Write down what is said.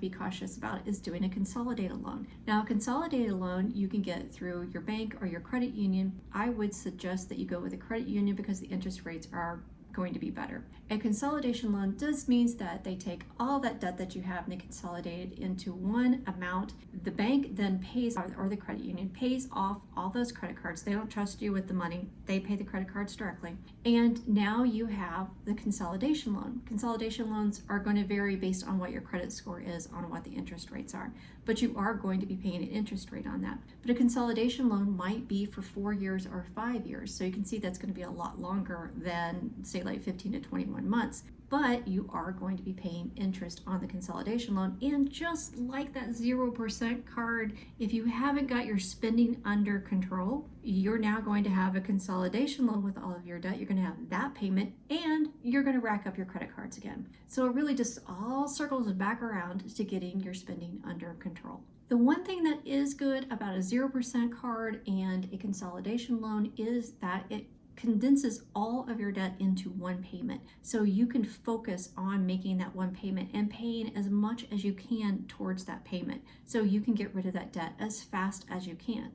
be cautious about is doing a consolidated loan. Now, a consolidated loan you can get through your bank or your credit union. I would suggest that you go with a credit union because the interest rates are going to be better. A consolidation loan does means that they take all that debt that you have and they consolidate it into one amount. The bank then pays, or the credit union pays off all those credit cards. They don't trust you with the money. They pay the credit cards directly. And now you have the consolidation loan. Consolidation loans are going to vary based on what your credit score is, on what the interest rates are. But you are going to be paying an interest rate on that. But a consolidation loan might be for 4 years or 5 years. So you can see that's going to be a lot longer than, say, like 15 to 21 months. But you are going to be paying interest on the consolidation loan. And just like that 0% card, if you haven't got your spending under control, you're now going to have a consolidation loan with all of your debt. You're going to have that payment and you're going to rack up your credit cards again. So it really just all circles back around to getting your spending under control. The one thing that is good about a 0% card and a consolidation loan is that it condenses all of your debt into one payment. So you can focus on making that one payment and paying as much as you can towards that payment. So you can get rid of that debt as fast as you can.